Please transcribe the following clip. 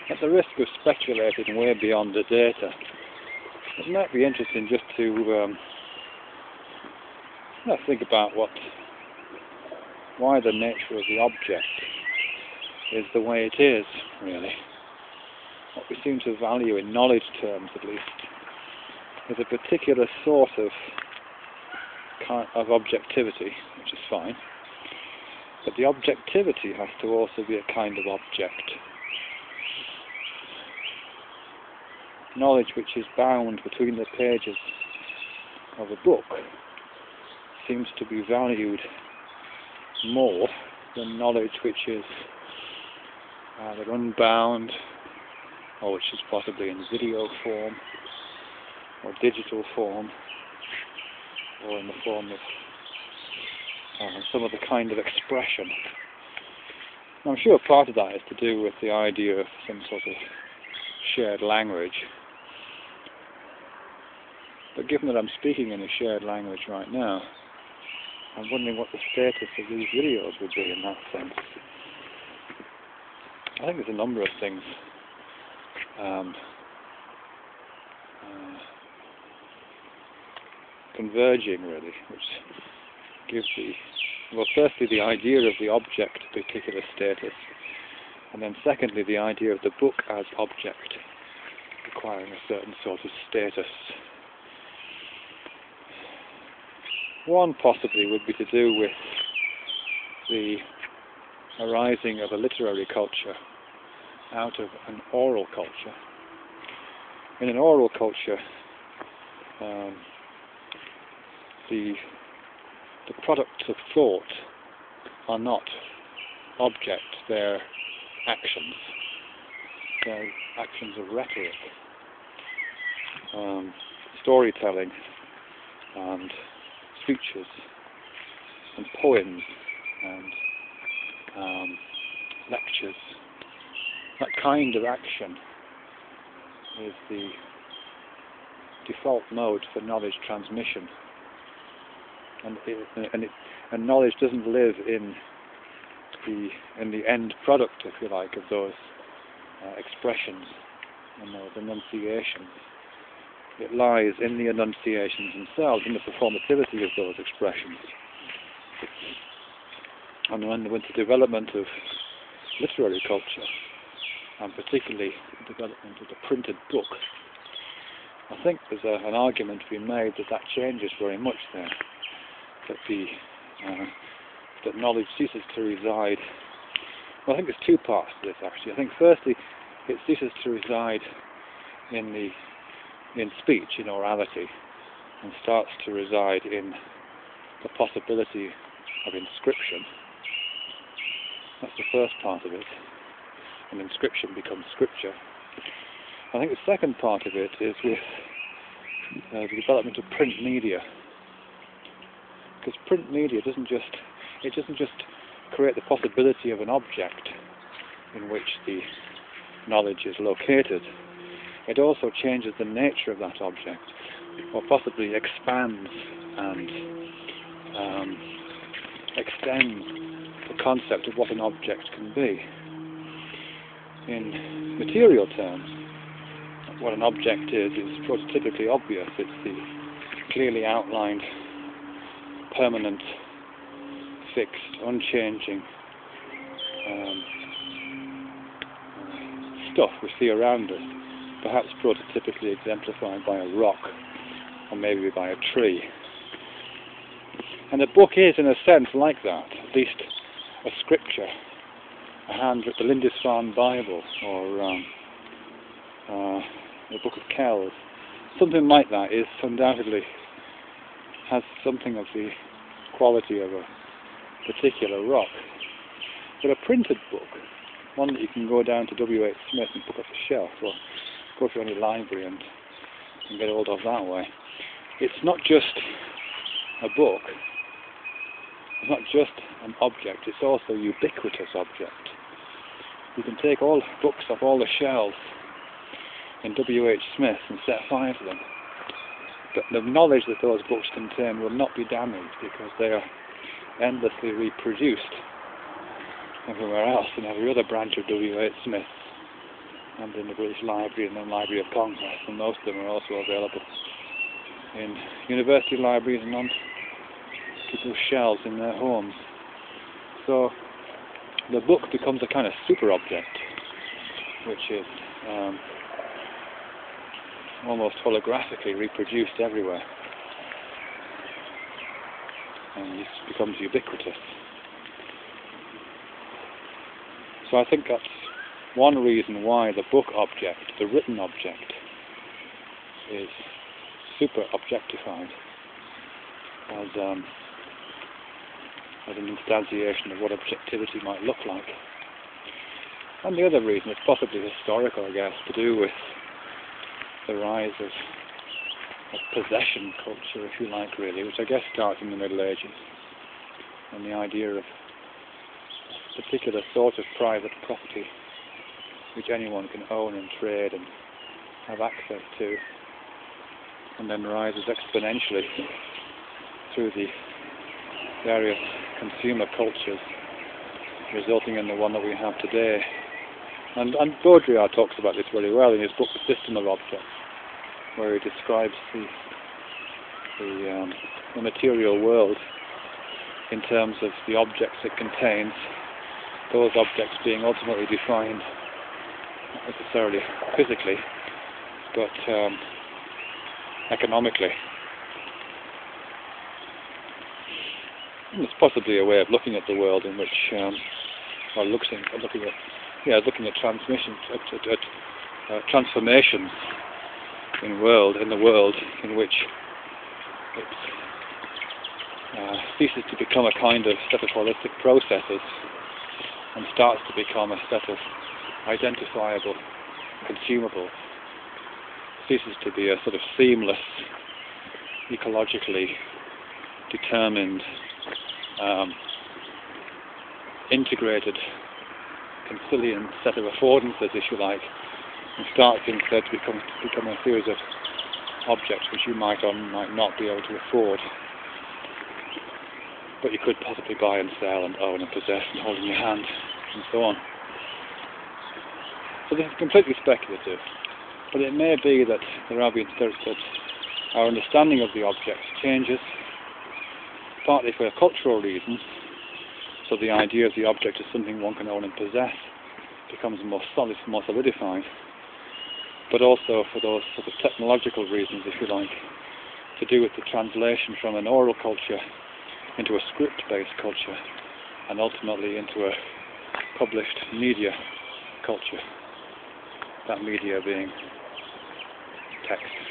At the risk of speculating way beyond the data, it might be interesting just to think about why the nature of the object is the way it is, really. What we seem to value in knowledge terms, at least, is a particular sort of objectivity, which is fine. But the objectivity has to also be a kind of object. Knowledge which is bound between the pages of a book seems to be valued more than knowledge which is either unbound, or which is possibly in video form, or digital form, or in the form of some other kind of expression. I'm sure part of that is to do with the idea of some sort of shared language. But given that I'm speaking in a shared language right now, I'm wondering what the status of these videos would be in that sense. I think there's a number of things converging, really, which gives firstly the idea of the object a particular status, and then secondly the idea of the book as object requiring a certain sort of status. One possibly would be to do with the arising of a literary culture out of an oral culture. In an oral culture, the products of thought are not objects, they're actions. They're actions of rhetoric, storytelling, and speeches, and poems, and lectures. That kind of action is the default mode for knowledge transmission. And knowledge doesn't live in the end product, if you like, of those expressions and those enunciations. It lies in the enunciations themselves, in the performativity of those expressions. And when with the development of literary culture, and particularly the development of the printed book, I think there's an argument to be made that changes very much there. That knowledge ceases to reside. Well, I think there's two parts to this, actually. I think firstly, it ceases to reside in speech, in orality, and starts to reside in the possibility of inscription. That's the first part of it. And inscription becomes scripture. I think the second part of it is with the development of print media. Because print media doesn't just create the possibility of an object in which the knowledge is located. It also changes the nature of that object, or possibly expands and extends the concept of what an object can be. In material terms, what an object is prototypically obvious. It's the clearly outlined, permanent, fixed, unchanging stuff we see around us, perhaps prototypically exemplified by a rock, or maybe by a tree. And the book is, in a sense, like that, at least a scripture, the Lindisfarne Bible, or the Book of Kells. Something like that is undoubtedly has something of the quality of a particular rock. But a printed book, one that you can go down to W.H. Smith and pick up the shelf, or go to any library and get hold of that way. It's not just a book, it's not just an object, it's also a ubiquitous object. You can take all books off all the shelves in W.H. Smith and set fire to them. But the knowledge that those books contain will not be damaged because they are endlessly reproduced everywhere else in every other branch of W.H. Smith. and in the British Library and the Library of Congress, and most of them are also available in university libraries and on people's shelves in their homes. So the book becomes a kind of super object, which is almost holographically reproduced everywhere, and it becomes ubiquitous. So I think that's one reason why the book object, the written object, is super objectified as an instantiation of what objectivity might look like. And the other reason is possibly historical, I guess, to do with the rise of possession culture, if you like, really, which I guess starts in the Middle Ages, and the idea of a particular sort of private property which anyone can own and trade and have access to, and then rises exponentially through the various consumer cultures, resulting in the one that we have today. And Baudrillard talks about this very well in his book The System of Objects, where he describes the material world in terms of the objects it contains, those objects being ultimately defined not necessarily physically, but economically. And it's possibly a way of looking at the world in which, or looking at transformations in the world in which it ceases to become a kind of set of holistic processes and starts to become a set of identifiable consumables, ceases to be a sort of seamless, ecologically determined, integrated, conciliant set of affordances, if you like, and starts instead to become a series of objects which you might or might not be able to afford, but you could possibly buy and sell and own and possess and hold in your hand, and so on. So this is completely speculative, but it may be that that our understanding of the objects changes, partly for cultural reasons, so the idea of the object as something one can own and possess becomes more solid, more solidified, but also for those sort of technological reasons, if you like, to do with the translation from an oral culture into a script-based culture, and ultimately into a published media culture, that media being text.